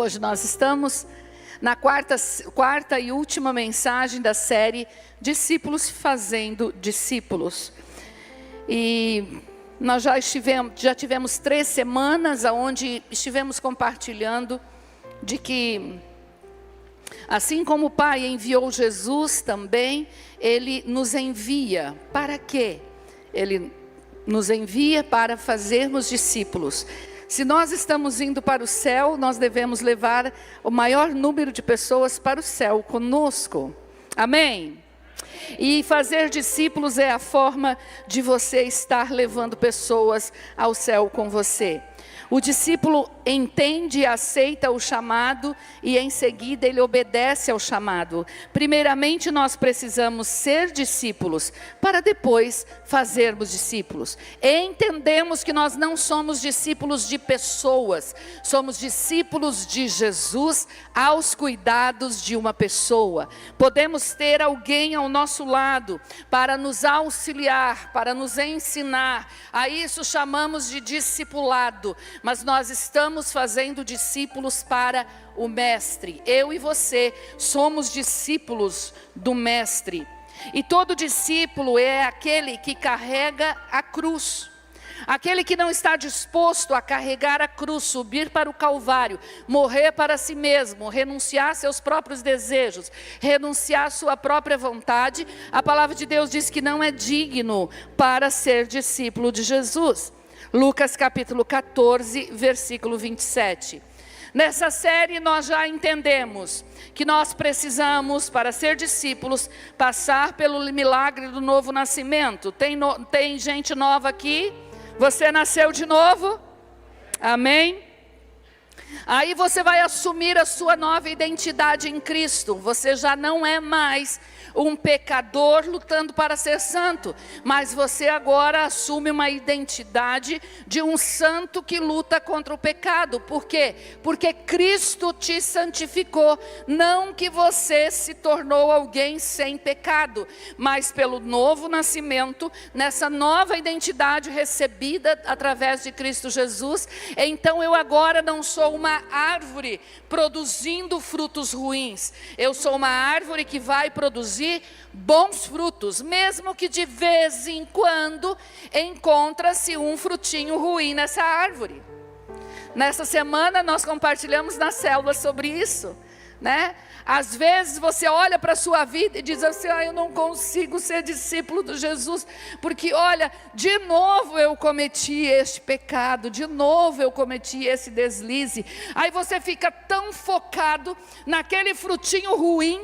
Hoje nós estamos na quarta e última mensagem da série Discípulos Fazendo Discípulos. E nós já tivemos 3 semanas onde estivemos compartilhando de que, assim como o Pai enviou Jesus também, Ele nos envia. Para quê? Ele nos envia para fazermos discípulos. Se nós estamos indo para o céu, nós devemos levar o maior número de pessoas para o céu conosco. Amém? E fazer discípulos é a forma de você estar levando pessoas ao céu com você. O discípulo entende e aceita o chamado e em seguida ele obedece ao chamado. Primeiramente nós precisamos ser discípulos para depois fazermos discípulos. Entendemos que nós não somos discípulos de pessoas, somos discípulos de Jesus aos cuidados de uma pessoa. Podemos ter alguém ao nosso lado para nos auxiliar, para nos ensinar. A isso chamamos de discipulado. Mas nós estamos fazendo discípulos para o Mestre. Eu e você somos discípulos do Mestre. E todo discípulo é aquele que carrega a cruz. Aquele que não está disposto a carregar a cruz, subir para o Calvário, morrer para si mesmo, renunciar seus próprios desejos, renunciar sua própria vontade. A palavra de Deus diz que não é digno para ser discípulo de Jesus. Lucas capítulo 14, versículo 27. Nessa série nós já entendemos que nós precisamos, para ser discípulos, passar pelo milagre do novo nascimento. Tem gente nova aqui? Você nasceu de novo? Amém? Aí você vai assumir a sua nova identidade em Cristo. Você já não é mais um pecador lutando para ser santo, mas você agora assume uma identidade de um santo que luta contra o pecado. Por quê? Porque Cristo te santificou, não que você se tornou alguém sem pecado, mas pelo novo nascimento, nessa nova identidade recebida através de Cristo Jesus. Então eu agora não sou uma árvore produzindo frutos ruins, eu sou uma árvore que vai produzir bons frutos, mesmo que de vez em quando encontra-se um frutinho ruim nessa árvore. Nessa semana nós compartilhamos na célula sobre isso, né? Às vezes você olha para a sua vida e diz assim: eu não consigo ser discípulo de Jesus, porque olha, de novo eu cometi este pecado, de novo eu cometi esse deslize. Aí você fica tão focado naquele frutinho ruim,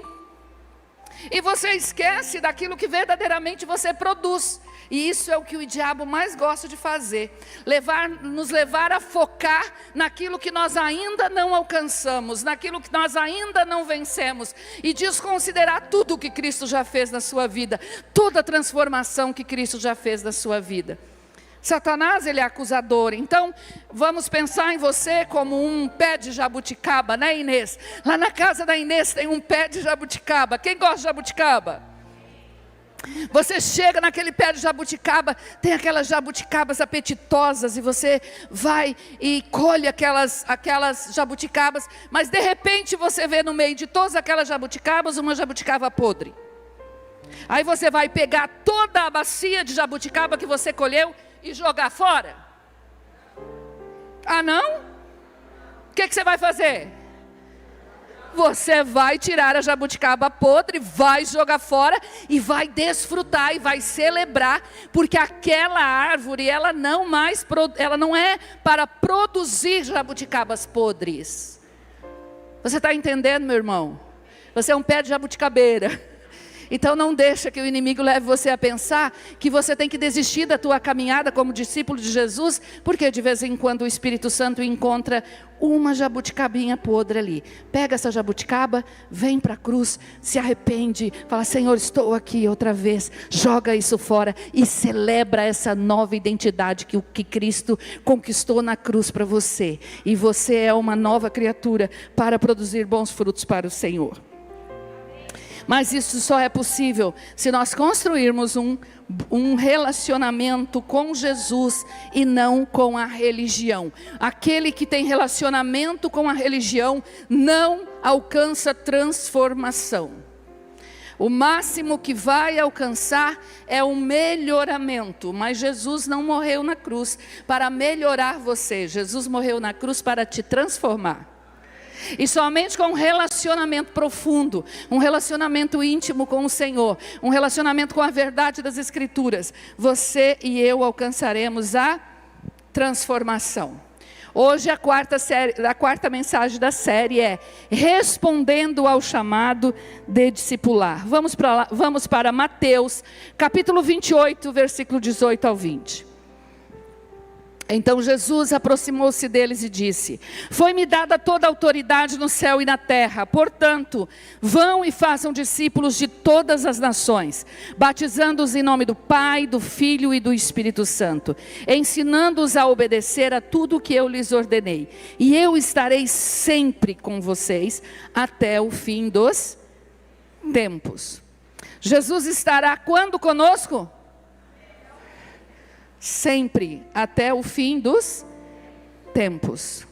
e você esquece daquilo que verdadeiramente você produz. E isso é o que o diabo mais gosta de fazer, nos levar a focar naquilo que nós ainda não alcançamos, naquilo que nós ainda não vencemos, e desconsiderar tudo o que Cristo já fez na sua vida, toda a transformação que Cristo já fez na sua vida. Satanás, ele é acusador. Então vamos pensar em você como um pé de jabuticaba, né, Inês? Lá na casa da Inês tem um pé de jabuticaba. Quem gosta de jabuticaba? Você chega naquele pé de jabuticaba, tem aquelas jabuticabas apetitosas, e você vai e colhe aquelas jabuticabas, mas de repente você vê no meio de todas aquelas jabuticabas uma jabuticaba podre. Aí você vai pegar toda a bacia de jabuticaba que você colheu e jogar fora? Ah, não? O que você vai fazer? Você vai tirar a jabuticaba podre, vai jogar fora e vai desfrutar e vai celebrar, porque aquela árvore, ela não é para produzir jabuticabas podres. Você está entendendo, meu irmão? Você é um pé de jabuticabeira. Então não deixa que o inimigo leve você a pensar que você tem que desistir da tua caminhada como discípulo de Jesus, porque de vez em quando o Espírito Santo encontra uma jabuticabinha podre ali. Pega essa jabuticaba, vem para a cruz, se arrepende, fala: Senhor, estou aqui outra vez, joga isso fora e celebra essa nova identidade que Cristo conquistou na cruz para você. E você é uma nova criatura para produzir bons frutos para o Senhor. Mas isso só é possível se nós construirmos um relacionamento com Jesus e não com a religião. Aquele que tem relacionamento com a religião não alcança transformação. O máximo que vai alcançar é um melhoramento. Mas Jesus não morreu na cruz para melhorar você. Jesus morreu na cruz para te transformar. E somente com um relacionamento profundo, um relacionamento íntimo com o Senhor, um relacionamento com a verdade das Escrituras, você e eu alcançaremos a transformação. Hoje a quarta mensagem da série é respondendo ao chamado de discipular. Vamos para Mateus, capítulo 28, versículo 18 ao 20. Então Jesus aproximou-se deles e disse: foi-me dada toda a autoridade no céu e na terra, portanto, vão e façam discípulos de todas as nações, batizando-os em nome do Pai, do Filho e do Espírito Santo, ensinando-os a obedecer a tudo o que eu lhes ordenei, e eu estarei sempre com vocês até o fim dos tempos. Jesus estará quando conosco? Sempre, até o fim dos tempos.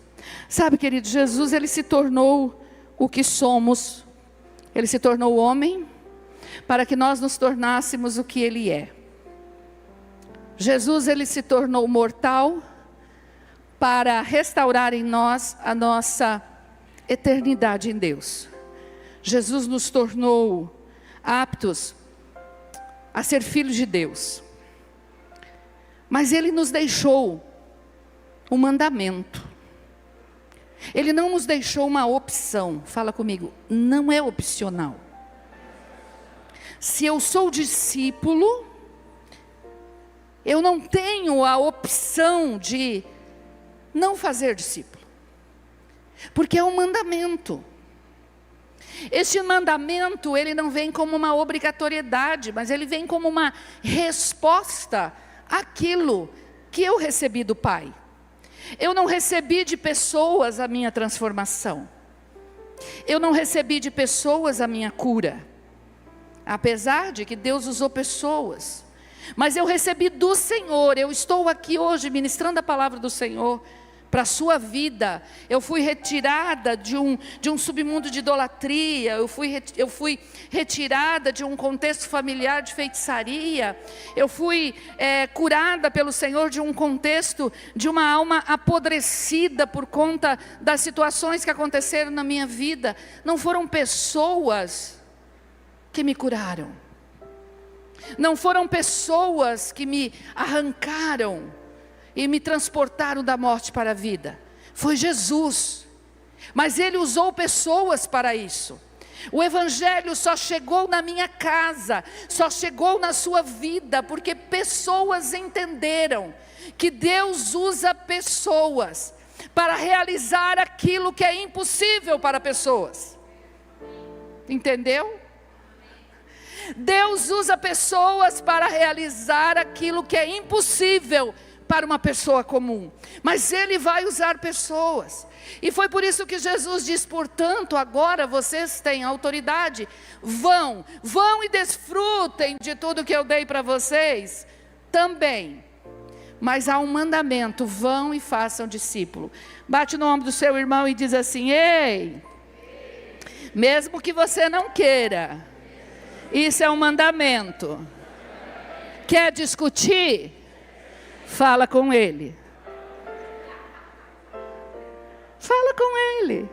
Sabe, querido, Jesus, ele se tornou o que somos. Ele se tornou homem para que nós nos tornássemos o que ele é. Jesus, ele se tornou mortal para restaurar em nós a nossa eternidade em Deus. Jesus nos tornou aptos a ser filhos de Deus. Mas ele nos deixou um mandamento. Ele não nos deixou uma opção. Fala comigo, não é opcional. Se eu sou discípulo, eu não tenho a opção de não fazer discípulo. Porque é um mandamento. Este mandamento, ele não vem como uma obrigatoriedade, mas ele vem como uma resposta aquilo que eu recebi do Pai. Eu não recebi de pessoas a minha transformação. Eu não recebi de pessoas a minha cura. Apesar de que Deus usou pessoas. Mas eu recebi do Senhor. Eu estou aqui hoje ministrando a palavra do Senhor para a sua vida. Eu fui retirada de um submundo de idolatria, eu fui retirada de um contexto familiar de feitiçaria, eu fui curada pelo Senhor de um contexto de uma alma apodrecida por conta das situações que aconteceram na minha vida. Não foram pessoas que me curaram, não foram pessoas que me arrancaram e me transportaram da morte para a vida. Foi Jesus. Mas ele usou pessoas para isso. O evangelho só chegou na minha casa, só chegou na sua vida, porque pessoas entenderam que Deus usa pessoas para realizar aquilo que é impossível para pessoas. Entendeu? Deus usa pessoas para realizar aquilo que é impossível para uma pessoa comum, mas ele vai usar pessoas. E foi por isso que Jesus diz: portanto, agora vocês têm autoridade, vão e desfrutem de tudo que eu dei para vocês também. Mas há um mandamento: vão e façam discípulo. Bate no ombro do seu irmão e diz assim: ei, mesmo que você não queira, isso é um mandamento. Quer discutir? Fala com ele. Fala com ele.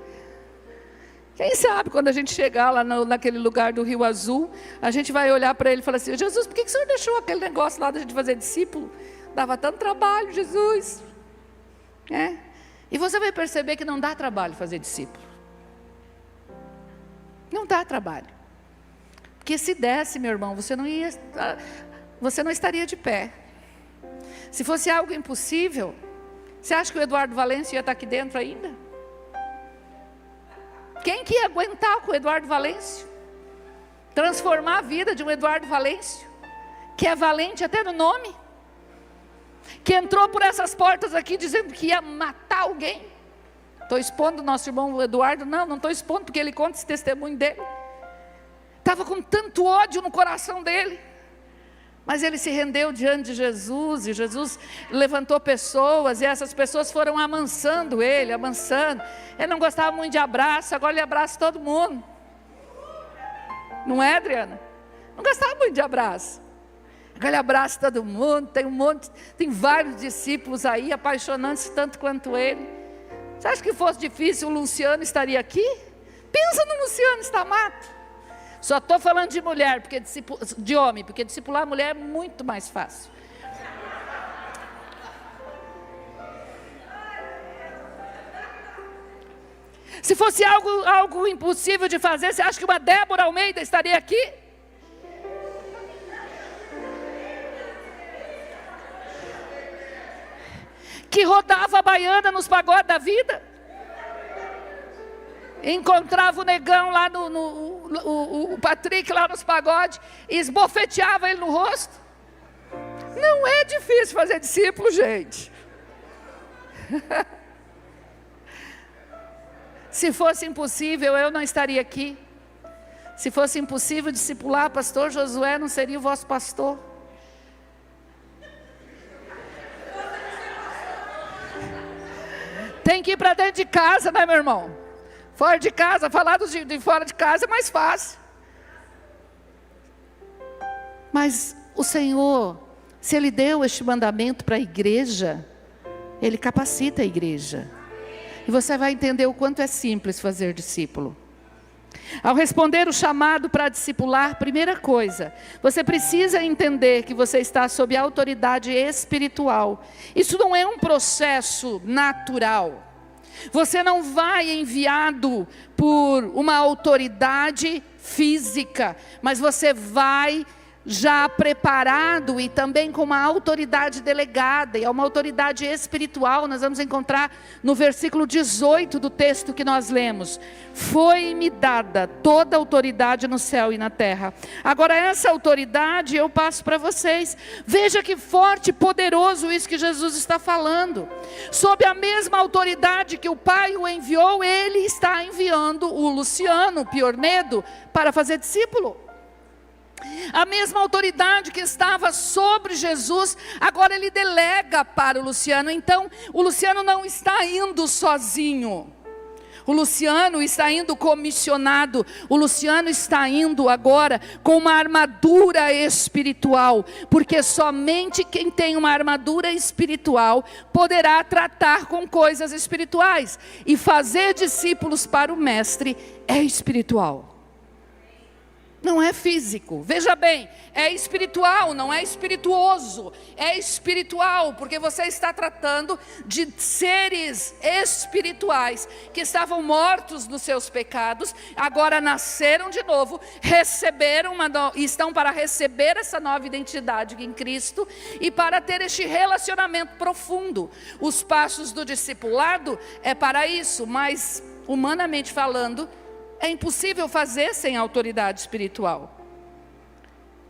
Quem sabe quando a gente chegar lá naquele lugar do Rio Azul, a gente vai olhar para ele e falar assim: Jesus, por que o Senhor deixou aquele negócio lá da gente fazer discípulo? Dava tanto trabalho, Jesus. E você vai perceber que não dá trabalho fazer discípulo. Não dá trabalho. Porque se desse, meu irmão, você não estaria de pé. Se fosse algo impossível, você acha que o Eduardo Valêncio ia estar aqui dentro ainda? Quem que ia aguentar com o Eduardo Valêncio? Transformar a vida de um Eduardo Valêncio, que é valente até no nome, que entrou por essas portas aqui dizendo que ia matar alguém. Estou expondo o nosso irmão Eduardo? Não estou expondo, porque ele conta esse testemunho dele. estava com tanto ódio no coração dele. Mas ele se rendeu diante de Jesus, e Jesus levantou pessoas, e essas pessoas foram amansando ele, amansando. Ele não gostava muito de abraço, agora ele abraça todo mundo. Não é, Adriana? Não gostava muito de abraço. Agora ele abraça todo mundo, tem vários discípulos aí, apaixonantes tanto quanto ele. Você acha que fosse difícil, o Luciano estaria aqui? Pensa no Luciano Stamato. Só estou falando de mulher, de homem, porque discipular a mulher é muito mais fácil. Se fosse algo impossível de fazer, você acha que uma Débora Almeida estaria aqui? Que rodava a baiana nos pagodes da vida? Encontrava o negão lá, o Patrick lá nos pagodes, e esbofeteava ele no rosto. Não é difícil fazer discípulo, gente. Se fosse impossível, eu não estaria aqui. Se fosse impossível discipular, pastor Josué não seria o vosso pastor. Tem que ir para dentro de casa, né, meu irmão? Fora de casa, falar de fora de casa é mais fácil. Mas o Senhor, se Ele deu este mandamento para a igreja, Ele capacita a igreja. E você vai entender o quanto é simples fazer discípulo. Ao responder o chamado para discipular, primeira coisa, você precisa entender que você está sob a autoridade espiritual. Isso não é um processo natural. Você não vai enviado por uma autoridade física, mas você vai já preparado e também com uma autoridade delegada, e é uma autoridade espiritual. Nós vamos encontrar no versículo 18 do texto que nós lemos: foi-me dada toda a autoridade no céu e na terra. Agora essa autoridade eu passo para vocês. Veja que forte e poderoso isso que Jesus está falando. Sob a mesma autoridade que o Pai o enviou, Ele está enviando o Luciano Piornedo para fazer discípulo. A mesma autoridade que estava sobre Jesus, agora Ele delega para o Luciano. Então, o Luciano não está indo sozinho. O Luciano está indo comissionado. O Luciano está indo agora com uma armadura espiritual. Porque somente quem tem uma armadura espiritual poderá tratar com coisas espirituais. E fazer discípulos para o Mestre é espiritual. Não é físico, veja bem, é espiritual, não é espirituoso, é espiritual, porque você está tratando de seres espirituais, que estavam mortos nos seus pecados, agora nasceram de novo, estão para receber essa nova identidade em Cristo, e para ter este relacionamento profundo. Os passos do discipulado é para isso, mas humanamente falando, é impossível fazer sem autoridade espiritual.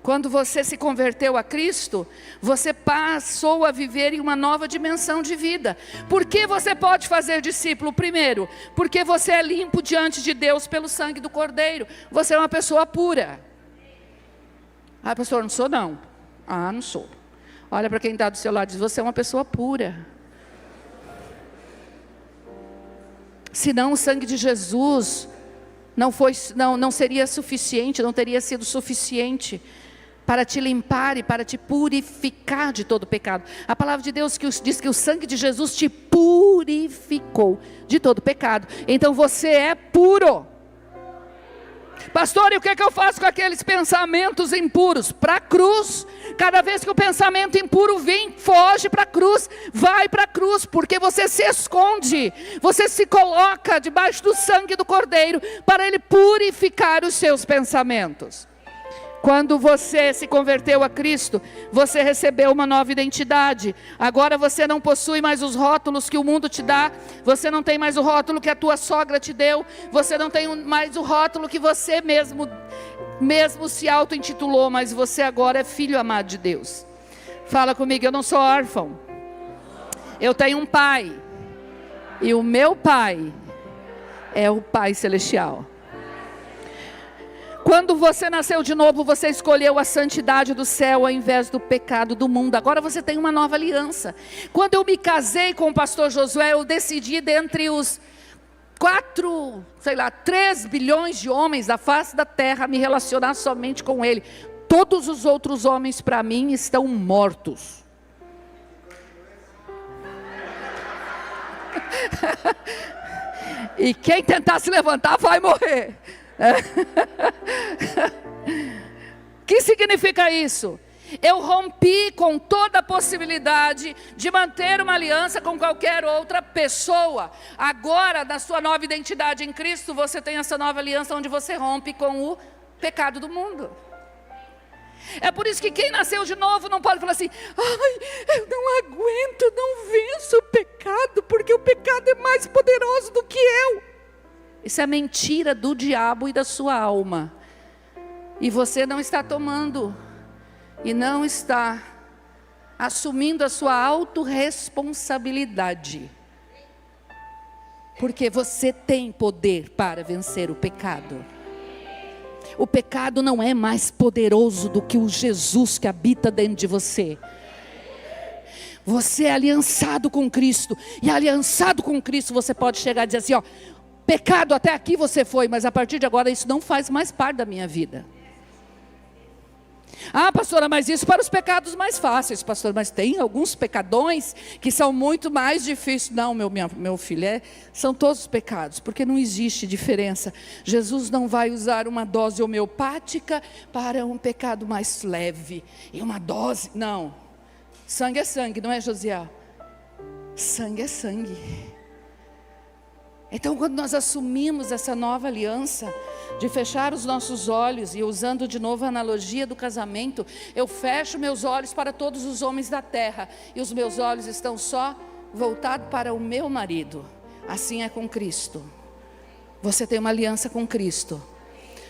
Quando você se converteu a Cristo, você passou a viver em uma nova dimensão de vida. Por que você pode fazer discípulo? Primeiro, porque você é limpo diante de Deus pelo sangue do Cordeiro. Você é uma pessoa pura. Ah, pastor, não sou não. Ah, não sou. Olha para quem está do seu lado e diz: você é uma pessoa pura. Senão o sangue de Jesus não seria suficiente, não teria sido suficiente para te limpar e para te purificar de todo pecado. A palavra de Deus diz que o sangue de Jesus te purificou de todo pecado. Então você é puro. Pastor, e o que é que eu faço com aqueles pensamentos impuros? Para a cruz. Cada vez que o pensamento impuro vem, foge para a cruz, vai para a cruz, porque você se esconde, você se coloca debaixo do sangue do Cordeiro, para Ele purificar os seus pensamentos. Quando você se converteu a Cristo, você recebeu uma nova identidade. Agora você não possui mais os rótulos que o mundo te dá. Você não tem mais o rótulo que a tua sogra te deu. Você não tem mais o rótulo que você mesmo se auto-intitulou. Mas você agora é filho amado de Deus. Fala comigo: eu não sou órfão. Eu tenho um pai. E o meu pai é o Pai Celestial. Quando você nasceu de novo, você escolheu a santidade do céu ao invés do pecado do mundo. Agora você tem uma nova aliança. Quando eu me casei com o pastor Josué, eu decidi dentre os 3 bilhões de homens da face da terra, me relacionar somente com ele. Todos os outros homens para mim estão mortos. E quem tentar se levantar vai morrer. O que significa isso? Eu rompi com toda a possibilidade de manter uma aliança com qualquer outra pessoa. Agora, na sua nova identidade em Cristo, você tem essa nova aliança onde você rompe com o pecado do mundo. É por isso que quem nasceu de novo não pode falar assim: ai, eu não aguento, não venço o pecado, porque o pecado é mais poderoso do que eu. Isso é mentira do diabo e da sua alma. E você não está tomando e não está assumindo a sua autorresponsabilidade. Porque você tem poder para vencer o pecado. O pecado não é mais poderoso do que o Jesus que habita dentro de você. Você é aliançado com Cristo. E aliançado com Cristo você pode chegar e dizer assim, ó: pecado, até aqui você foi, mas a partir de agora isso não faz mais parte da minha vida. Ah, pastora, mas isso para os pecados mais fáceis, pastor, mas tem alguns pecadões que são muito mais difíceis. Não, meu filho, são todos pecados, porque não existe diferença. Jesus não vai usar uma dose homeopática para um pecado mais leve, e uma dose, não. Sangue é sangue, não é, Josiah? Sangue é sangue. Então, quando nós assumimos essa nova aliança, de fechar os nossos olhos, e usando de novo a analogia do casamento, eu fecho meus olhos para todos os homens da terra, e os meus olhos estão só voltados para o meu marido. Assim é com Cristo. Você tem uma aliança com Cristo.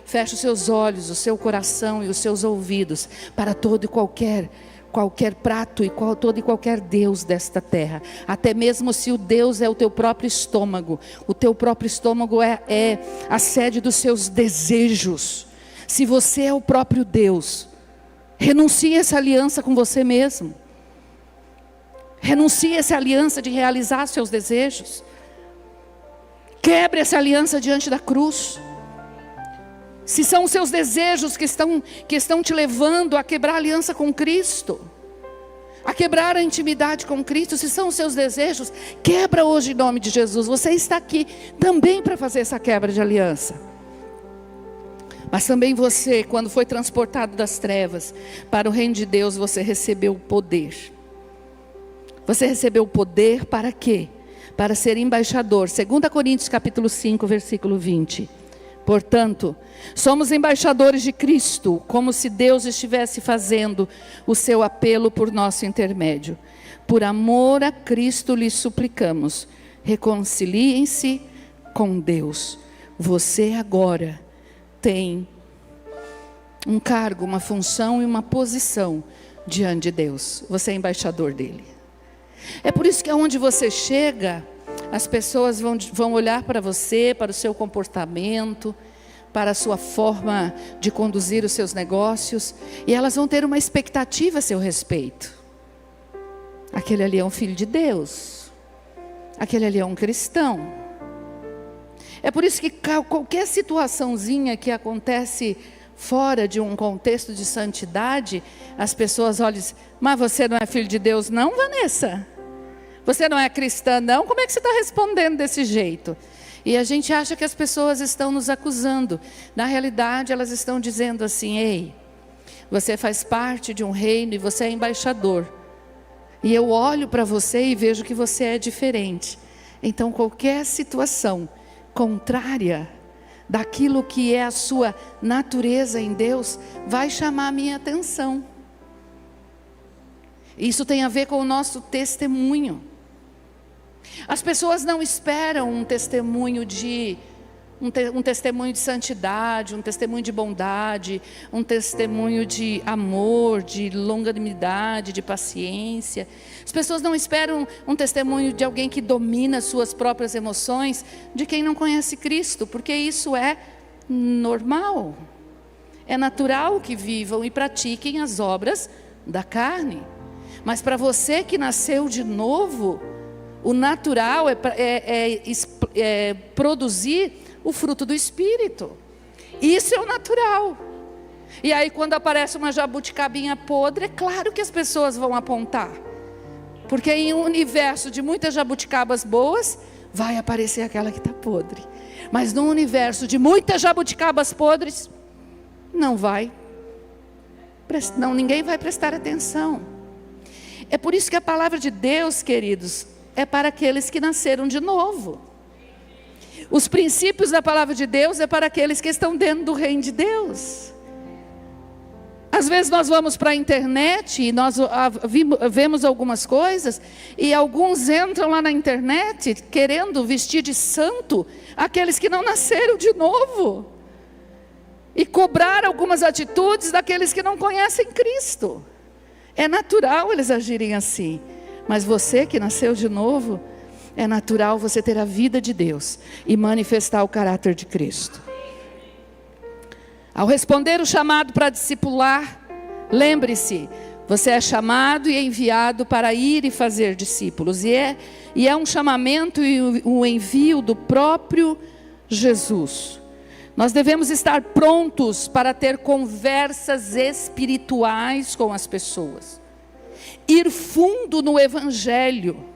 Feche os seus olhos, o seu coração e os seus ouvidos para todo e qualquer prato e todo e qualquer Deus desta terra. Até mesmo se o Deus é o teu próprio estômago. O teu próprio estômago é a sede dos seus desejos. Se você é o próprio Deus, renuncie essa aliança com você mesmo. Renuncie essa aliança de realizar seus desejos. Quebre essa aliança diante da cruz. Se são os seus desejos que estão te levando a quebrar a aliança com Cristo, a quebrar a intimidade com Cristo, se são os seus desejos, quebra hoje em nome de Jesus. Você está aqui também para fazer essa quebra de aliança. Mas também você, quando foi transportado das trevas para o reino de Deus, você recebeu o poder. Você recebeu o poder para quê? Para ser embaixador. 2 Coríntios capítulo 5, versículo 20. Portanto, somos embaixadores de Cristo, como se Deus estivesse fazendo o seu apelo por nosso intermédio. Por amor a Cristo lhes suplicamos, reconciliem-se com Deus. Você agora tem um cargo, uma função e uma posição diante de Deus. Você é embaixador dele. É por isso que aonde você chega, as pessoas vão olhar para você, para o seu comportamento, para a sua forma de conduzir os seus negócios, e elas vão ter uma expectativa a seu respeito. Aquele ali é um filho de Deus, aquele ali é um cristão. É por isso que qualquer situaçãozinha que acontece fora de um contexto de santidade, as pessoas olham e dizem: mas você não é filho de Deus não, Vanessa? Você não é cristã não? Como é que você está respondendo desse jeito? E a gente acha que as pessoas estão nos acusando. Na realidade, elas estão dizendo assim: ei, você faz parte de um reino e você é embaixador. E eu olho para você e vejo que você é diferente. Então qualquer situação contrária daquilo que é a sua natureza em Deus vai chamar a minha atenção. Isso tem a ver com o nosso testemunho. As pessoas não esperam um testemunho de santidade, um testemunho de bondade, um testemunho de amor, de longanimidade, de paciência. As pessoas não esperam um testemunho de alguém que domina suas próprias emoções, de quem não conhece Cristo, porque isso é normal. é natural que vivam e pratiquem as obras da carne. Mas para você que nasceu de novo, o natural é produzir o fruto do Espírito. Isso é o natural. E aí quando aparece uma jabuticabinha podre, é claro que as pessoas vão apontar. Porque em um universo de muitas jabuticabas boas, vai aparecer aquela que está podre. Mas no universo de muitas jabuticabas podres, ninguém vai prestar atenção. É por isso que a palavra de Deus, queridos, é para aqueles que nasceram de novo. Os princípios da palavra de Deus é para aqueles que estão dentro do reino de Deus. Às vezes nós vamos para a internet e nós vemos algumas coisas, e alguns entram lá na internet querendo vestir de santo aqueles que não nasceram de novo, e cobrar algumas atitudes daqueles que não conhecem Cristo. É natural eles agirem assim, mas você que nasceu de novo, é natural você ter a vida de Deus e manifestar o caráter de Cristo. Ao responder o chamado para discipular, lembre-se, você é chamado e enviado para ir e fazer discípulos. E é um chamamento e um envio do próprio Jesus. Nós devemos estar prontos para ter conversas espirituais com as pessoas. Ir fundo no Evangelho.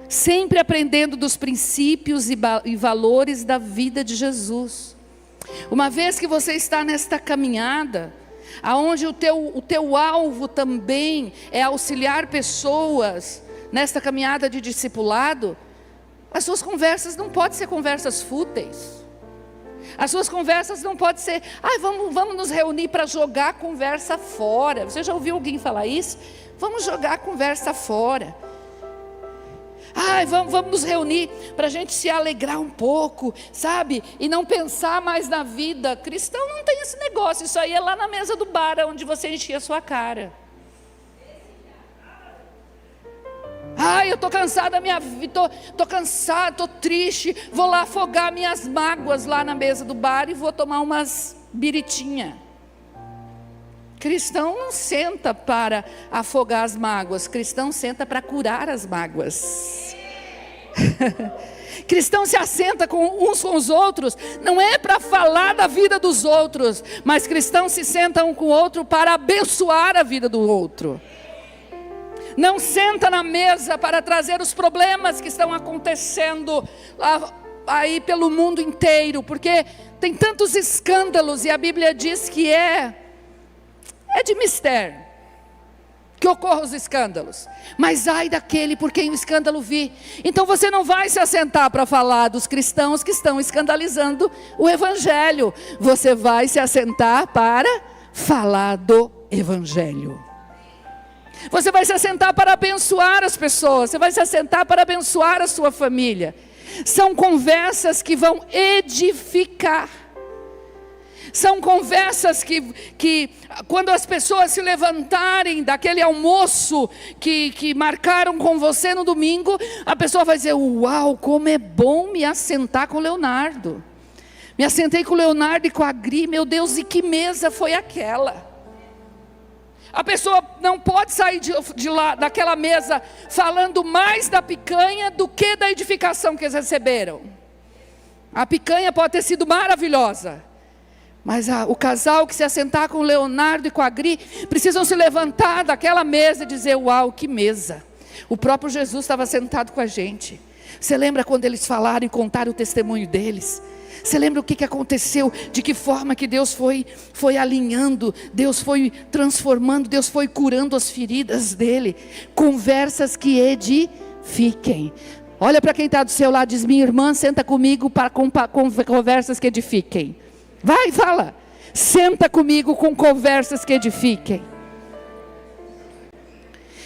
Sempre aprendendo dos princípios e valores da vida de Jesus. Uma vez que você está nesta caminhada, aonde o teu alvo também é auxiliar pessoas nesta caminhada de discipulado, as suas conversas não podem ser conversas fúteis. As suas conversas não podem ser, vamos nos reunir para jogar a conversa fora. Você já ouviu alguém falar isso? Vamos jogar a conversa fora. Vamos nos reunir para a gente se alegrar um pouco, sabe? E não pensar mais na vida. Cristão não tem esse negócio. Isso aí é lá na mesa do bar, onde você enchia a sua cara. Eu estou cansada da minha vida, estou cansada, estou triste. Vou lá afogar minhas mágoas lá na mesa do bar e vou tomar umas biritinhas. Cristão não senta para afogar as mágoas, cristão senta para curar as mágoas. Cristão se assenta uns com os outros, não é para falar da vida dos outros, mas cristão se senta um com o outro para abençoar a vida do outro. Não senta na mesa para trazer os problemas que estão acontecendo aí pelo mundo inteiro, porque tem tantos escândalos e a Bíblia diz que é de mistério que ocorram os escândalos, mas ai daquele por quem o escândalo vir. Então você não vai se assentar para falar dos cristãos que estão escandalizando o Evangelho, você vai se assentar para falar do Evangelho. Você vai se assentar para abençoar as pessoas, você vai se assentar para abençoar a sua família. São conversas que vão edificar. São conversas que quando as pessoas se levantarem daquele almoço que marcaram com você no domingo, a pessoa vai dizer, uau, como é bom me assentar com o Leonardo. Me assentei com o Leonardo e com a Gri, meu Deus, e que mesa foi aquela? A pessoa não pode sair de lá, daquela mesa, falando mais da picanha do que da edificação que eles receberam. A picanha pode ter sido maravilhosa, mas o casal que se assentar com o Leonardo e com a Gri, precisam se levantar daquela mesa e dizer, uau, que mesa. O próprio Jesus estava sentado com a gente. Você lembra quando eles falaram e contaram o testemunho deles? Você lembra o que aconteceu? De que forma que Deus foi alinhando, Deus foi transformando, Deus foi curando as feridas dele. Conversas que edifiquem. Olha para quem está do seu lado e diz, minha irmã, senta comigo para conversas que edifiquem. Vai, fala. Senta comigo com conversas que edifiquem.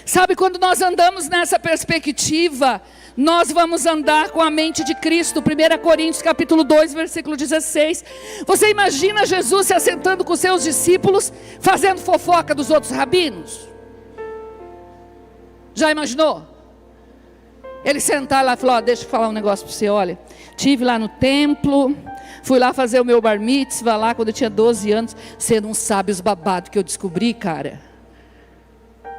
Sabe, quando nós andamos nessa perspectiva, nós vamos andar com a mente de Cristo. 1 Coríntios capítulo 2, versículo 16. Você imagina Jesus se assentando com seus discípulos, fazendo fofoca dos outros rabinos? Já imaginou? Ele sentar lá e falar, deixa eu falar um negócio para você, olha, estive lá no templo, Fui lá fazer o meu bar mitzvah lá quando eu tinha 12 anos. Você não sabe os babados que eu descobri, cara.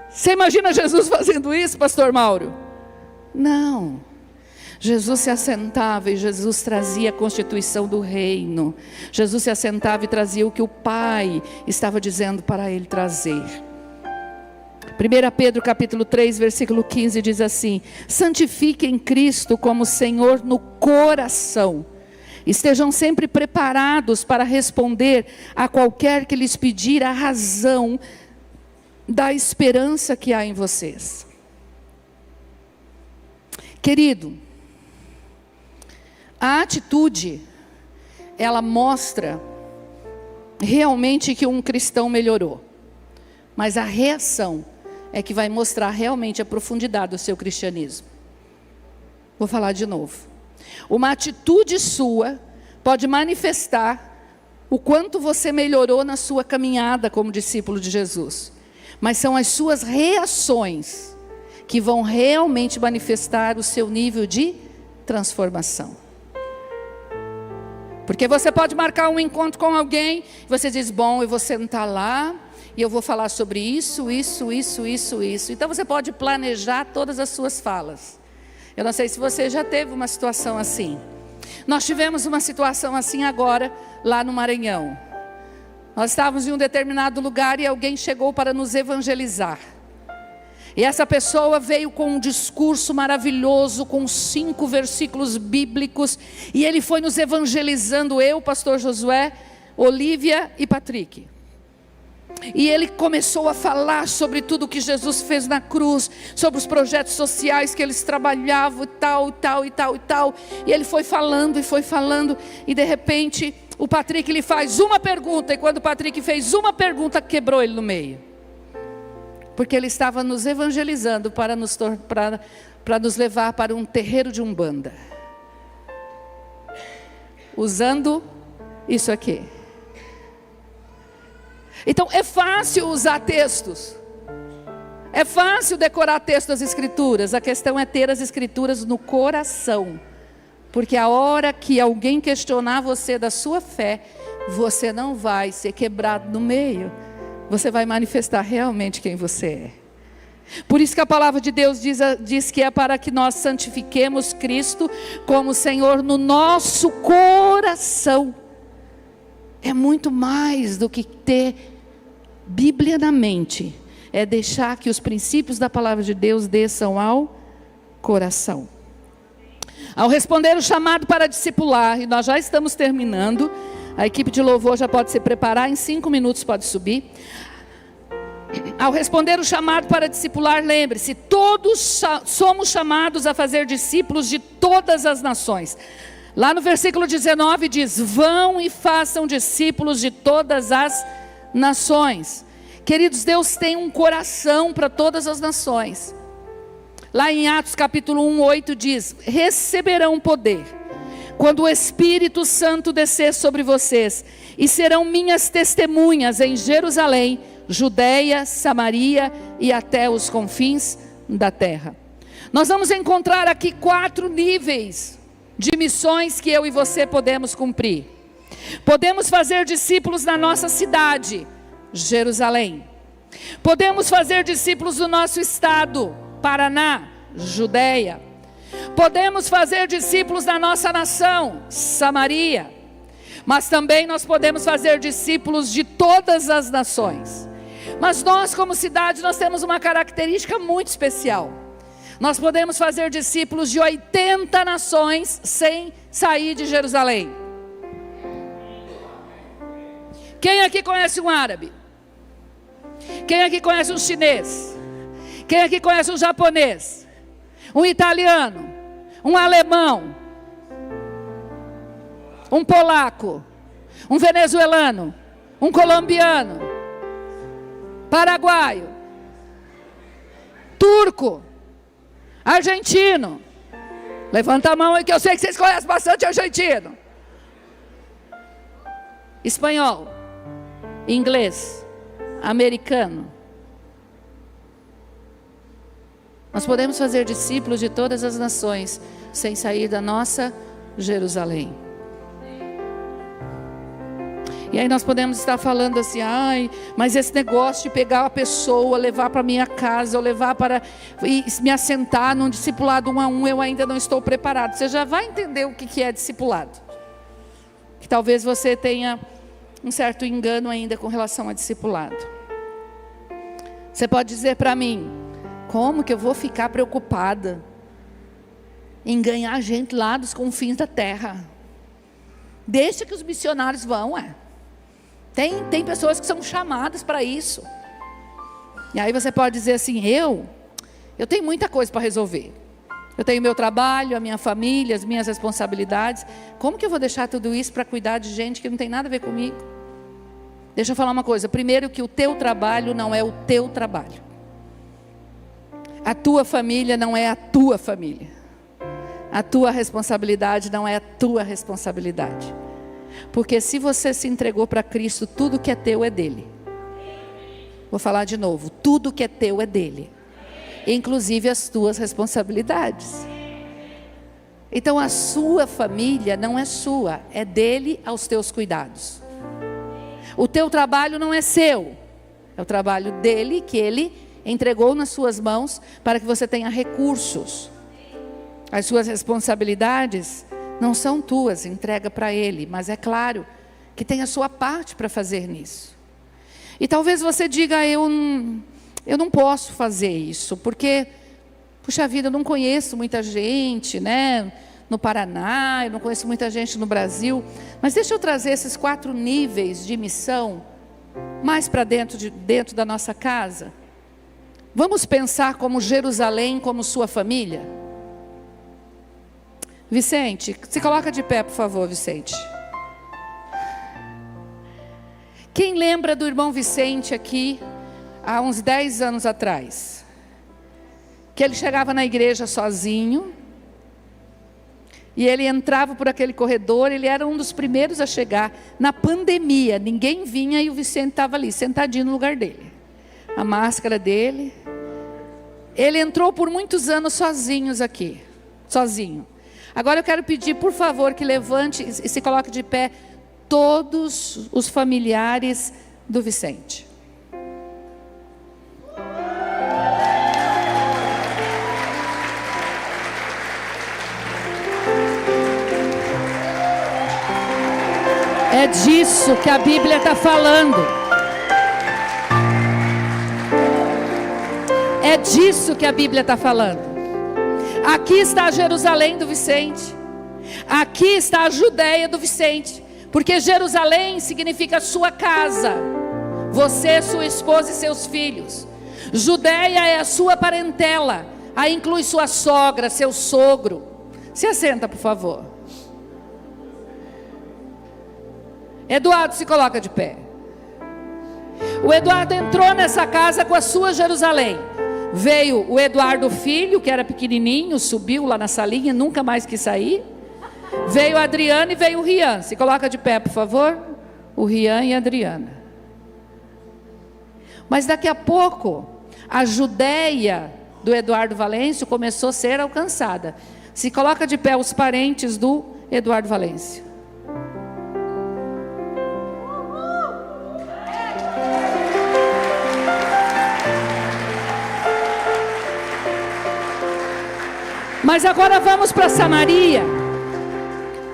Você imagina Jesus fazendo isso, pastor Mauro? Não. Jesus se assentava e Jesus trazia a constituição do reino. Jesus se assentava e trazia o que o Pai estava dizendo para ele trazer. 1 Pedro capítulo 3, versículo 15 diz assim: santifiquem Cristo como Senhor no coração. Estejam sempre preparados para responder a qualquer que lhes pedir a razão da esperança que há em vocês. Querido, a atitude, ela mostra realmente que um cristão melhorou. Mas a reação é que vai mostrar realmente a profundidade do seu cristianismo. Vou falar de novo. Uma atitude sua pode manifestar o quanto você melhorou na sua caminhada como discípulo de Jesus. Mas são as suas reações que vão realmente manifestar o seu nível de transformação. Porque você pode marcar um encontro com alguém, e você diz, bom, eu vou sentar lá, e eu vou falar sobre isso. Então você pode planejar todas as suas falas. Eu não sei se você já teve uma situação assim. Nós tivemos uma situação assim agora, lá no Maranhão. Nós estávamos em um determinado lugar e alguém chegou para nos evangelizar. E essa pessoa veio com um discurso maravilhoso, com 5 versículos bíblicos. E ele foi nos evangelizando, eu, pastor Josué, Olívia e Patrick. E ele começou a falar sobre tudo que Jesus fez na cruz, sobre os projetos sociais que eles trabalhavam e tal. E ele foi falando, e de repente o Patrick lhe faz uma pergunta, e quando o Patrick fez uma pergunta, quebrou ele no meio. Porque ele estava nos evangelizando para nos levar para um terreiro de Umbanda. Usando isso aqui. Então é fácil usar textos. É fácil decorar textos das escrituras. A questão é ter as escrituras no coração. Porque a hora que alguém questionar você da sua fé, você não vai ser quebrado no meio. Você vai manifestar realmente quem você é. Por isso que a palavra de Deus diz que é para que nós santifiquemos Cristo como Senhor no nosso coração. É muito mais do que ter Bíblia na mente. É deixar que os princípios da palavra de Deus desçam ao coração. Ao responder o chamado para discipular, e nós já estamos terminando, a equipe de louvor já pode se preparar, em 5 minutos pode subir. Ao responder o chamado para discipular, lembre-se, todos somos chamados a fazer discípulos de todas as nações. Lá no versículo 19 diz, vão e façam discípulos de todas as nações. Queridos, Deus tem um coração para todas as nações. Lá em Atos capítulo 1, 8 diz, receberão poder quando o Espírito Santo descer sobre vocês, e serão minhas testemunhas em Jerusalém, Judeia, Samaria e até os confins da terra. Nós vamos encontrar aqui 4 níveis de missões que eu e você podemos cumprir. Podemos fazer discípulos na nossa cidade, Jerusalém. Podemos fazer discípulos do nosso estado, Paraná, Judeia. Podemos fazer discípulos da nossa nação, Samaria. Mas também nós podemos fazer discípulos de todas as nações. Mas nós como cidade, nós temos uma característica muito especial. Nós podemos fazer discípulos de 80 nações sem sair de Jerusalém. Quem aqui conhece um árabe? Quem aqui conhece um chinês? Quem aqui conhece um japonês? Um italiano? Um alemão? Um polaco? Um venezuelano? Um colombiano? Paraguaio? Turco? Argentino? Levanta a mão aí que eu sei que vocês conhecem bastante argentino. Espanhol? Inglês? Americano? Nós podemos fazer discípulos de todas as nações sem sair da nossa Jerusalém. E aí nós podemos estar falando assim, ai, mas esse negócio de pegar a pessoa, levar para minha casa, ou levar para e me assentar num discipulado 1 a 1, eu ainda não estou preparado. Você já vai entender o que é discipulado. Que talvez você tenha um certo engano ainda com relação a discipulado. Você pode dizer para mim, como que eu vou ficar preocupada em ganhar gente lá dos confins da terra? Deixa que os missionários vão, Tem pessoas que são chamadas para isso. E aí você pode dizer assim, eu tenho muita coisa para resolver. Eu tenho meu trabalho, a minha família, as minhas responsabilidades. Como que eu vou deixar tudo isso para cuidar de gente que não tem nada a ver comigo? Deixa eu falar uma coisa. Primeiro, que o teu trabalho não é o teu trabalho. A tua família não é a tua família. A tua responsabilidade não é a tua responsabilidade. Porque se você se entregou para Cristo, tudo que é teu é dele. Vou falar de novo, tudo que é teu é dele. Inclusive as tuas responsabilidades. Então a sua família não é sua, é dele aos teus cuidados. O teu trabalho não é seu, é o trabalho dele que ele entregou nas suas mãos para que você tenha recursos. As suas responsabilidades não são tuas, entrega para ele, mas é claro que tem a sua parte para fazer nisso. E talvez você diga, eu não posso fazer isso, porque, puxa vida, eu não conheço muita gente, no Paraná, eu não conheço muita gente no Brasil. Mas deixa eu trazer esses 4 níveis de missão mais para dentro da nossa casa. Vamos pensar como Jerusalém, como sua família? Vicente, se coloca de pé, por favor, Vicente. Quem lembra do irmão Vicente aqui, há uns 10 anos atrás? Que ele chegava na igreja sozinho, e ele entrava por aquele corredor, ele era um dos primeiros a chegar. Na pandemia, ninguém vinha e o Vicente estava ali, sentadinho no lugar dele. A máscara dele. Ele entrou por muitos anos sozinho. Agora eu quero pedir, por favor, que levante e se coloque de pé todos os familiares do Vicente. É disso que a Bíblia está falando. É disso que a Bíblia está falando. Aqui está a Jerusalém do Vicente. Aqui está a Judéia do Vicente. Porque Jerusalém significa sua casa. Você, sua esposa e seus filhos. Judéia é a sua parentela. Aí inclui sua sogra, seu sogro. Se assenta, por favor. Eduardo, se coloca de pé. O Eduardo entrou nessa casa com a sua Jerusalém. Veio o Eduardo filho, que era pequenininho, subiu lá na salinha, nunca mais quis sair. Veio a Adriana e veio o Rian. Se coloca de pé, por favor. O Rian e a Adriana. Mas daqui a pouco, a Judéia do Eduardo Valêncio começou a ser alcançada. Se coloca de pé os parentes do Eduardo Valêncio. Mas agora vamos para Samaria.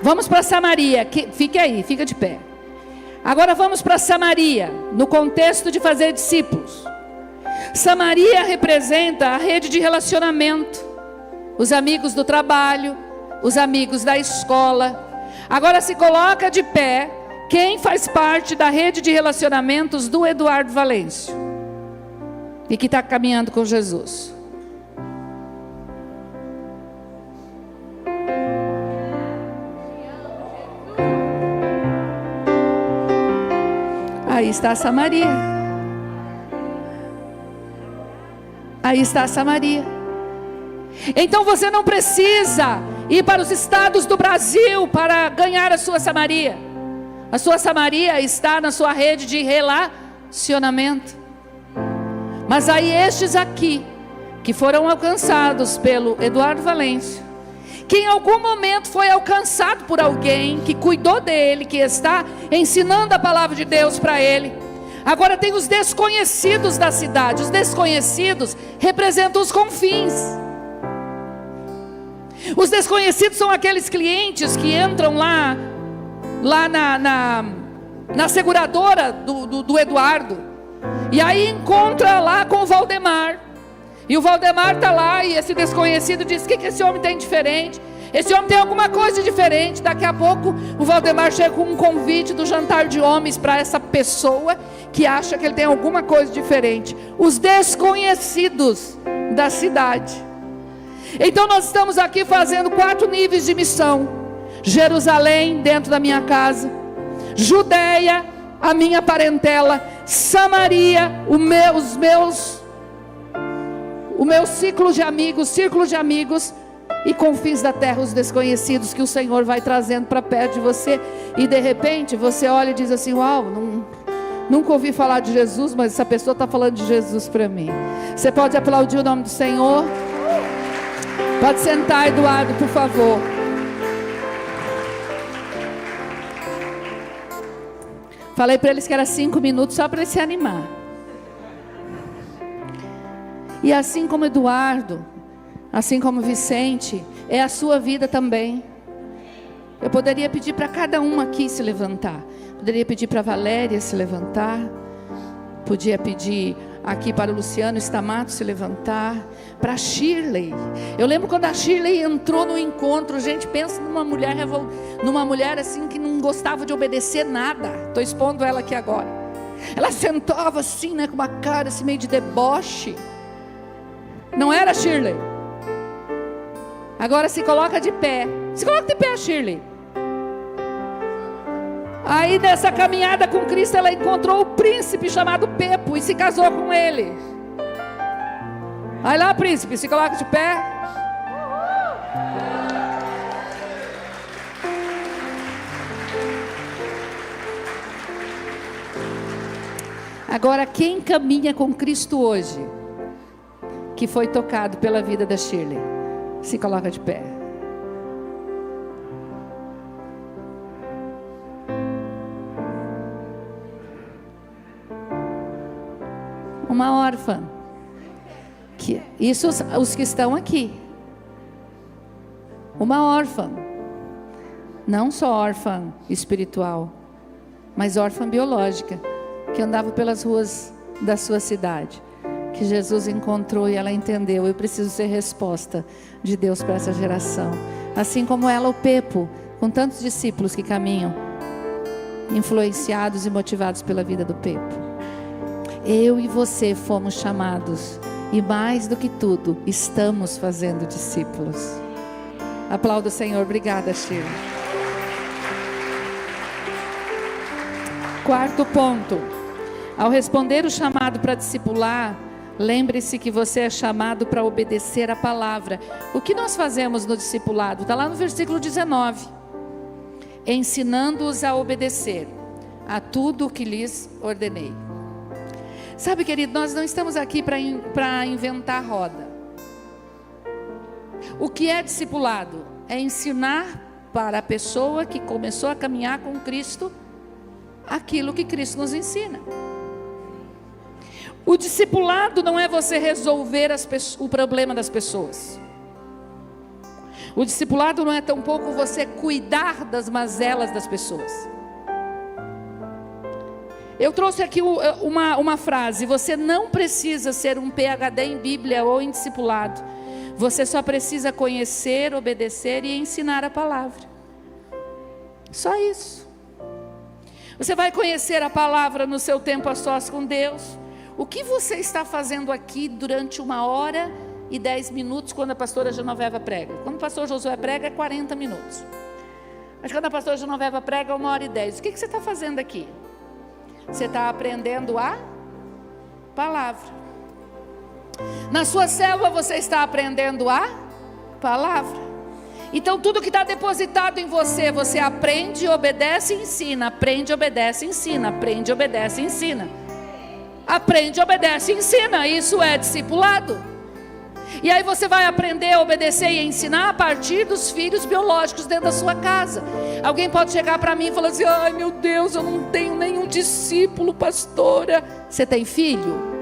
Vamos para Samaria. Fique aí, fica de pé. Agora vamos para Samaria, no contexto de fazer discípulos. Samaria representa a rede de relacionamento. Os amigos do trabalho, os amigos da escola. Agora se coloca de pé quem faz parte da rede de relacionamentos do Eduardo Valêncio. E que está caminhando com Jesus. Aí está a Samaria. Aí está a Samaria. Então você não precisa ir para os estados do Brasil para ganhar a sua Samaria. A sua Samaria está na sua rede de relacionamento. Mas aí estes aqui, que foram alcançados pelo Eduardo Valêncio, que em algum momento foi alcançado por alguém que cuidou dele, que está ensinando a palavra de Deus para ele. Agora tem os desconhecidos da cidade. Os desconhecidos representam os confins. Os desconhecidos são aqueles clientes que entram lá na seguradora do Eduardo, e aí encontra lá com o Valdemar, e o Valdemar está lá, e esse desconhecido diz: o que esse homem tem diferente? Esse homem tem alguma coisa de diferente. Daqui a pouco o Valdemar chega com um convite do jantar de homens para essa pessoa que acha que ele tem alguma coisa diferente. Os desconhecidos da cidade. Então nós estamos aqui fazendo 4 níveis de missão: Jerusalém, dentro da minha casa; Judeia, a minha parentela; Samaria, o meu círculo de amigos; e confins da terra, os desconhecidos que o Senhor vai trazendo para perto de você. E de repente você olha e diz assim: uau, nunca ouvi falar de Jesus, mas essa pessoa está falando de Jesus para mim. Você pode aplaudir o nome do Senhor? Pode sentar, Eduardo, por favor. Falei para eles que era 5 minutos só para ele se animar. E assim como Eduardo, assim como Vicente, é a sua vida também. Eu poderia pedir para cada um aqui se levantar. Poderia pedir para a Valéria se levantar. Podia pedir aqui para o Luciano Stamato se levantar. Para a Shirley. Eu lembro quando a Shirley entrou no encontro. Gente, pensa numa mulher assim que não gostava de obedecer nada. Estou expondo ela aqui agora. Ela sentava assim, né, com uma cara assim meio de deboche. Não era, Shirley? Agora se coloca de pé. Se coloca de pé, Shirley. Aí nessa caminhada com Cristo, ela encontrou o príncipe chamado Pepo e se casou com ele. Vai lá, príncipe, se coloca de pé. Agora, quem caminha com Cristo hoje, que foi tocado pela vida da Shirley, se coloca de pé. Uma órfã. Isso os que estão aqui. Uma órfã. Não só órfã espiritual, mas órfã biológica, que andava pelas ruas da sua cidade, que Jesus encontrou e ela entendeu: eu preciso ser resposta de Deus para essa geração. Assim como ela, o Pepo, com tantos discípulos que caminham, influenciados e motivados pela vida do Pepo. Eu e você fomos chamados, e mais do que tudo, estamos fazendo discípulos. Aplauda o Senhor. Obrigada, Sheila. 4º ponto: ao responder o chamado para discipular, lembre-se que você é chamado para obedecer a palavra. O que nós fazemos no discipulado? Está lá no versículo 19: ensinando-os a obedecer a tudo o que lhes ordenei. Sabe, querido, nós não estamos aqui para inventar roda. O que é discipulado? É ensinar para a pessoa que começou a caminhar com Cristo aquilo que Cristo nos ensina. O discipulado não é você resolver o problema das pessoas. O discipulado não é tampouco você cuidar das mazelas das pessoas. Eu trouxe aqui uma frase: você não precisa ser um PhD em Bíblia ou em discipulado. Você só precisa conhecer, obedecer e ensinar a palavra. Só isso. Você vai conhecer a palavra no seu tempo a sós com Deus. O que você está fazendo aqui durante 1h10 quando a pastora Genoveva prega? Quando o pastor Josué prega é 40 minutos. Mas quando a pastora Genoveva prega é 1h10. O que você está fazendo aqui? Você está aprendendo a palavra. Na sua célula você está aprendendo a palavra. Então tudo que está depositado em você, você aprende, obedece e ensina. Aprende, obedece e ensina. Aprende, obedece e ensina. Aprende, obedece e ensina. Isso é discipulado. E aí você vai aprender a obedecer e ensinar a partir dos filhos biológicos dentro da sua casa. Alguém pode chegar para mim e falar assim: ai meu Deus, eu não tenho nenhum discípulo, pastora. Você tem filho?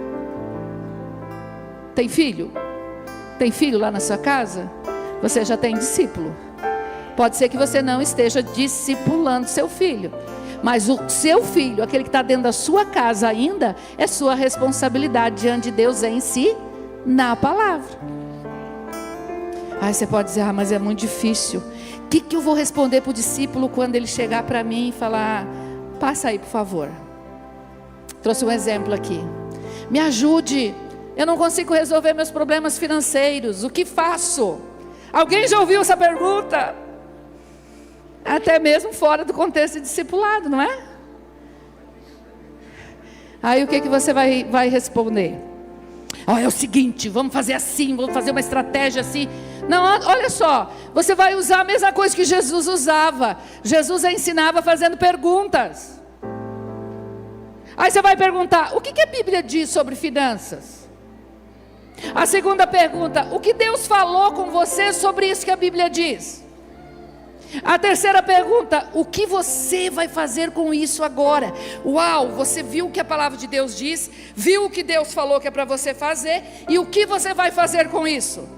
Tem filho? Tem filho lá na sua casa? Você já tem discípulo. Pode ser que você não esteja discipulando seu filho, mas o seu filho, aquele que está dentro da sua casa ainda, é sua responsabilidade diante de Deus em si, na palavra. Aí você pode dizer: ah, mas é muito difícil. O que eu vou responder para o discípulo quando ele chegar para mim e falar: passa aí por favor. Trouxe um exemplo aqui. Me ajude, eu não consigo resolver meus problemas financeiros, o que faço? Alguém já ouviu essa pergunta? Até mesmo fora do contexto de discipulado, não é? Aí o que você vai responder? É o seguinte, vamos fazer assim, vamos fazer uma estratégia assim. Não, olha só, você vai usar a mesma coisa que Jesus usava. Jesus ensinava fazendo perguntas. Aí você vai perguntar: o que a Bíblia diz sobre finanças? A segunda pergunta: o que Deus falou com você sobre isso que a Bíblia diz? A terceira pergunta: o que você vai fazer com isso agora? Uau, você viu o que a palavra de Deus diz, viu o que Deus falou que é para você fazer, e o que você vai fazer com isso?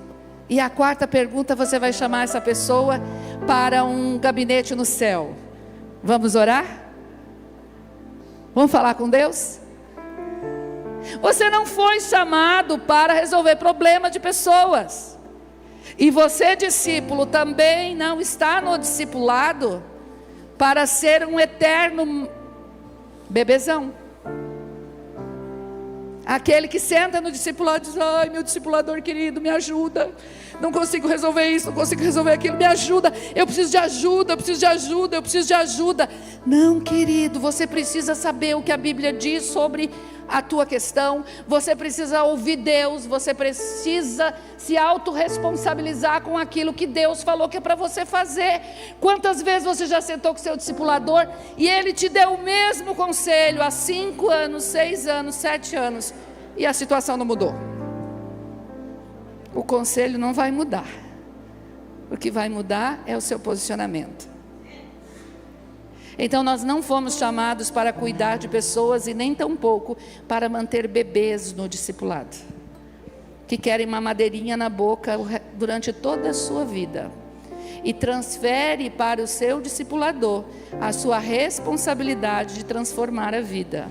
E a quarta pergunta: você vai chamar essa pessoa para um gabinete no céu. Vamos orar? Vamos falar com Deus? Você não foi chamado para resolver problema de pessoas. E você, discípulo, também não está no discipulado para ser um eterno bebezão. Aquele que senta no discipulado e diz: ai, meu discipulador querido, me ajuda. Não consigo resolver isso, não consigo resolver aquilo, me ajuda. Eu preciso de ajuda, eu preciso de ajuda, eu preciso de ajuda. Não, querido, você precisa saber o que a Bíblia diz sobre a tua questão. Você precisa ouvir Deus, você precisa se autorresponsabilizar com aquilo que Deus falou que é para você fazer. Quantas vezes você já sentou com seu discipulador e ele te deu o mesmo conselho há 5 anos, 6 anos, 7 anos, e a situação não mudou? O conselho não vai mudar. O que vai mudar é o seu posicionamento. Então nós não fomos chamados para cuidar de pessoas e nem tampouco para manter bebês no discipulado, que querem mamadeirinha na boca durante toda a sua vida, e transfere para o seu discipulador a sua responsabilidade de transformar a vida.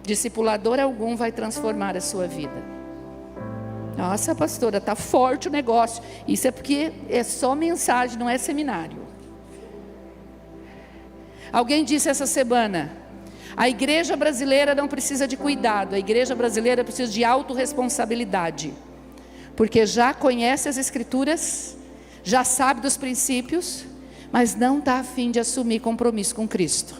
Discipulador algum vai transformar a sua vida. Nossa, pastora, está forte o negócio. Isso é porque é só mensagem, não é seminário. Alguém disse essa semana: a igreja brasileira não precisa de cuidado, a igreja brasileira precisa de autorresponsabilidade, porque já conhece as escrituras, já sabe dos princípios, mas não está a fim de assumir compromisso com Cristo.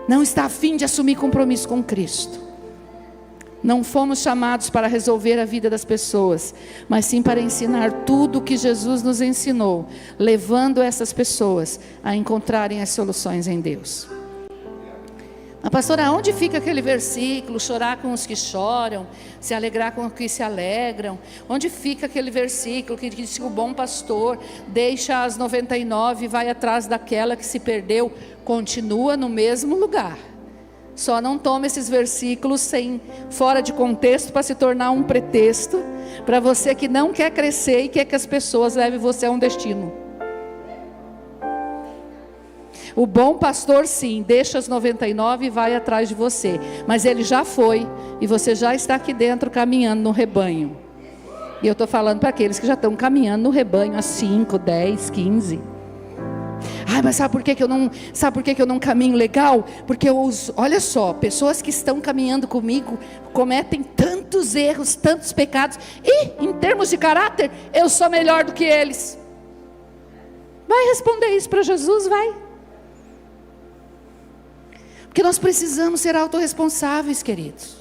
Não está a fim de assumir compromisso com Cristo. Não fomos chamados para resolver a vida das pessoas, mas sim para ensinar tudo o que Jesus nos ensinou, levando essas pessoas a encontrarem as soluções em Deus. Mas pastora, onde fica aquele versículo: chorar com os que choram, se alegrar com os que se alegram? Onde fica aquele versículo que diz que o bom pastor deixa as 99 e vai atrás daquela que se perdeu? Continua no mesmo lugar. Só não tome esses versículos fora de contexto para se tornar um pretexto para você que não quer crescer e quer que as pessoas levem você a um destino. O bom pastor sim, deixa as 99 e vai atrás de você, mas ele já foi e você já está aqui dentro caminhando no rebanho. E eu estou falando para aqueles que já estão caminhando no rebanho há 5, 10, 15. Ai, mas sabe por que eu não caminho legal? Porque olha só, pessoas que estão caminhando comigo cometem tantos erros, tantos pecados, e em termos de caráter, eu sou melhor do que eles. Vai responder isso para Jesus, vai. Porque nós precisamos ser autorresponsáveis, queridos.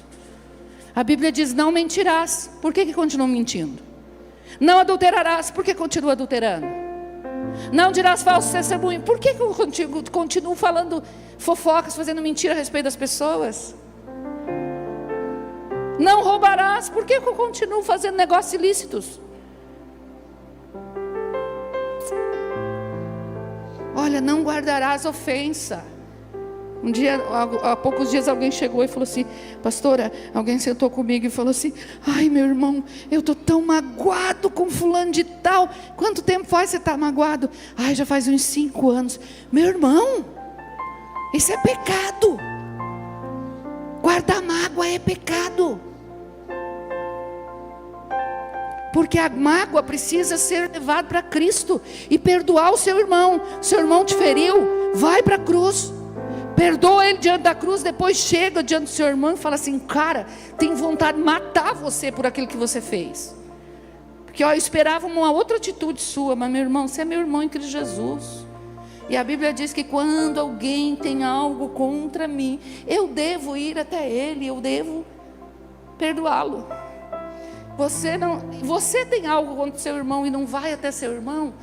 A Bíblia diz: não mentirás. Por que continua mentindo? Não adulterarás. Por que continua adulterando? Não dirás falso testemunho. Por que eu continuo falando fofocas, fazendo mentira a respeito das pessoas? Não roubarás. Por que eu continuo fazendo negócios ilícitos? Olha, não guardarás ofensa. Um dia, há poucos dias, alguém chegou e falou assim: pastora, alguém sentou comigo e falou assim: ai, meu irmão, eu estou tão magoado com fulano de tal. Quanto tempo faz você está magoado? Ai, já faz uns 5 anos. Meu irmão, isso é pecado. Guardar mágoa é pecado. Porque a mágoa precisa ser levada para Cristo e perdoar o seu irmão. Seu irmão te feriu, vai para a cruz. Perdoa ele diante da cruz, depois chega diante do seu irmão e fala assim: cara, tenho vontade de matar você por aquilo que você fez. Porque eu esperava uma outra atitude sua, mas meu irmão, você é meu irmão em Cristo Jesus. E a Bíblia diz que quando alguém tem algo contra mim, eu devo ir até ele, eu devo perdoá-lo. Você tem algo contra o seu irmão e não vai até seu irmão,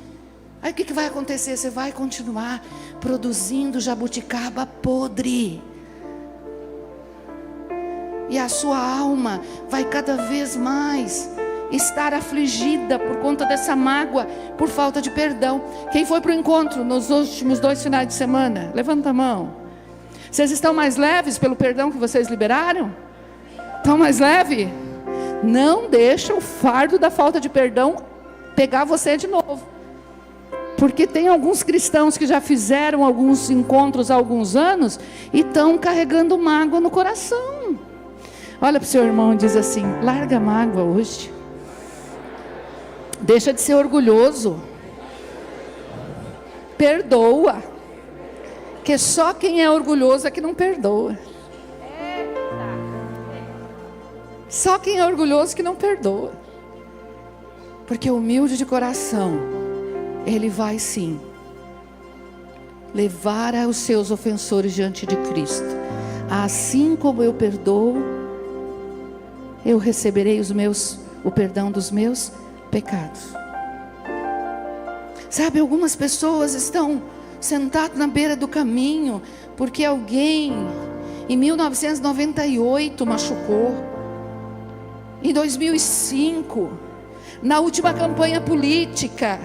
aí o que vai acontecer? Você vai continuar produzindo jabuticaba podre. E a sua alma vai cada vez mais estar afligida por conta dessa mágoa, por falta de perdão. Quem foi para o encontro nos últimos 2 finais de semana? Levanta a mão. Vocês estão mais leves pelo perdão que vocês liberaram? Estão mais leves? Não deixa o fardo da falta de perdão pegar você de novo. Porque tem alguns cristãos que já fizeram alguns encontros há alguns anos e estão carregando mágoa no coração. Olha para o seu irmão e diz assim: larga a mágoa hoje. Deixa de ser orgulhoso. Perdoa. Porque só quem é orgulhoso é que não perdoa. Só quem é orgulhoso que não perdoa. Porque humilde de coração, ele vai sim levar os seus ofensores diante de Cristo. Assim como eu perdoo, eu receberei o perdão dos meus pecados. Sabe, algumas pessoas estão sentadas na beira do caminho porque alguém em 1998 machucou. Em 2005, na última campanha política,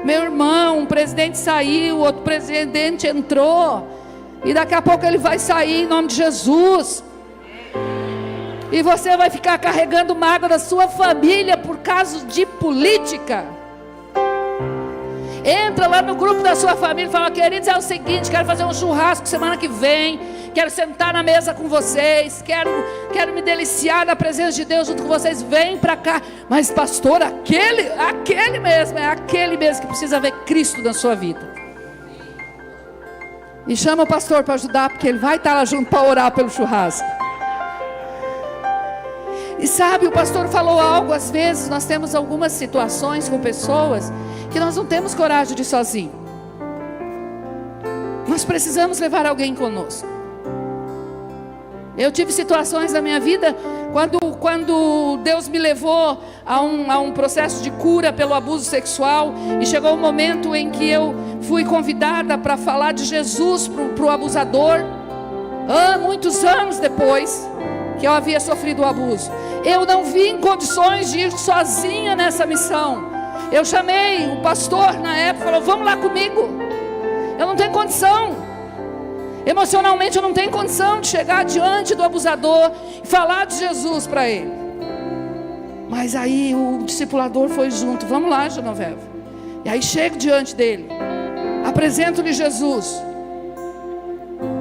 meu irmão, um presidente saiu, outro presidente entrou, e daqui a pouco ele vai sair em nome de Jesus. E você vai ficar carregando mágoa da sua família por causa de política. Entra lá no grupo da sua família e fala: queridos, é o seguinte, quero fazer um churrasco semana que vem, quero sentar na mesa com vocês, quero me deliciar na presença de Deus junto com vocês, vem para cá. Mas pastor, aquele mesmo, é aquele mesmo que precisa ver Cristo na sua vida. E chama o pastor para ajudar, porque ele vai estar lá junto para orar pelo churrasco. E sabe, o pastor falou algo, às vezes nós temos algumas situações com pessoas que nós não temos coragem de ir sozinho. Nós precisamos levar alguém conosco. Eu tive situações na minha vida quando Deus me levou a um processo de cura pelo abuso sexual, e chegou um momento em que eu fui convidada para falar de Jesus para o abusador, muitos anos depois que eu havia sofrido o abuso. Eu não vi em condições de ir sozinha nessa missão. Eu chamei o pastor na época, falou: vamos lá comigo. Eu não tenho condição. Emocionalmente eu não tenho condição de chegar diante do abusador e falar de Jesus para ele. Mas aí o discipulador foi junto: vamos lá, Genoveva. E aí chego diante dele, apresento-lhe Jesus.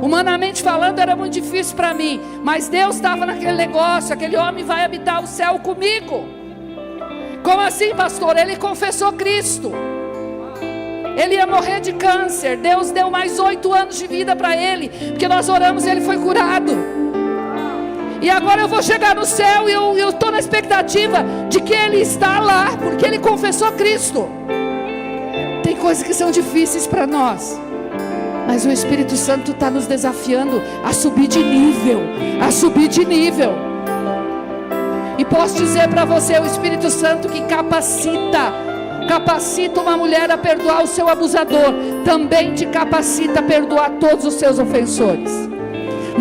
Humanamente falando era muito difícil para mim, mas Deus estava naquele negócio: aquele homem vai habitar o céu comigo. Como assim, pastor? Ele confessou Cristo. Ele ia morrer de câncer. Deus deu mais 8 anos de vida para ele, porque nós oramos e ele foi curado. E agora eu vou chegar no céu e eu estou na expectativa de que ele está lá, porque ele confessou Cristo. Tem coisas que são difíceis para nós, mas o Espírito Santo está nos desafiando a subir de nível, a subir de nível. E posso dizer para você, o Espírito Santo que capacita uma mulher a perdoar o seu abusador, também te capacita a perdoar todos os seus ofensores.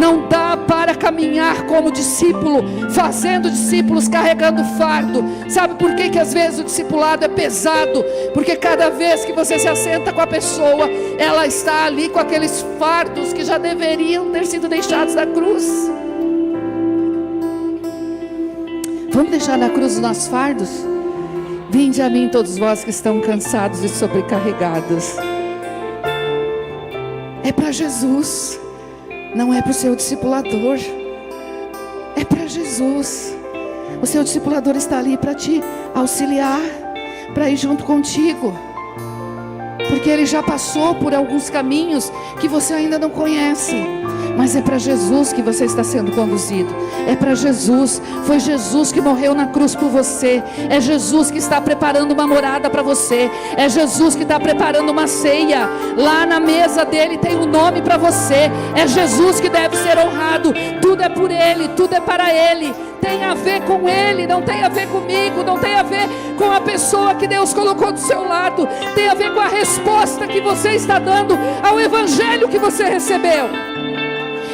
Não dá para caminhar como discípulo, fazendo discípulos, carregando fardo. Sabe por que às vezes o discipulado é pesado? Porque cada vez que você se assenta com a pessoa, ela está ali com aqueles fardos que já deveriam ter sido deixados na cruz. Vamos deixar na cruz os nossos fardos? Vinde a mim todos vós que estão cansados e sobrecarregados. É para Jesus, não é para o seu discipulador, é para Jesus. O seu discipulador está ali para te auxiliar, para ir junto contigo, porque ele já passou por alguns caminhos que você ainda não conhece. Mas é para Jesus que você está sendo conduzido. É para Jesus. Foi Jesus que morreu na cruz por você. É Jesus que está preparando uma morada para você. É Jesus que está preparando uma ceia. Lá na mesa dele tem um nome para você. É Jesus que deve ser honrado. Tudo é por ele, tudo é para ele. Tem a ver com ele, não tem a ver comigo. Não tem a ver com a pessoa que Deus colocou do seu lado. Tem a ver com a resposta que você está dando ao evangelho que você recebeu.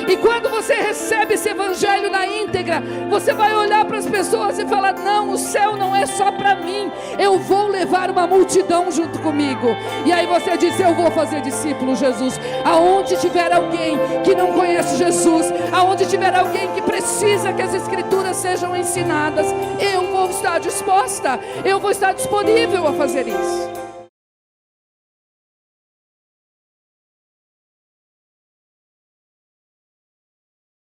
E quando você recebe esse evangelho na íntegra, você vai olhar para as pessoas e falar: não, o céu não é só para mim, eu vou levar uma multidão junto comigo. E aí você diz: eu vou fazer discípulo, Jesus. Aonde tiver alguém que não conhece Jesus, aonde tiver alguém que precisa que as escrituras sejam ensinadas, eu vou estar disposta, eu vou estar disponível a fazer isso.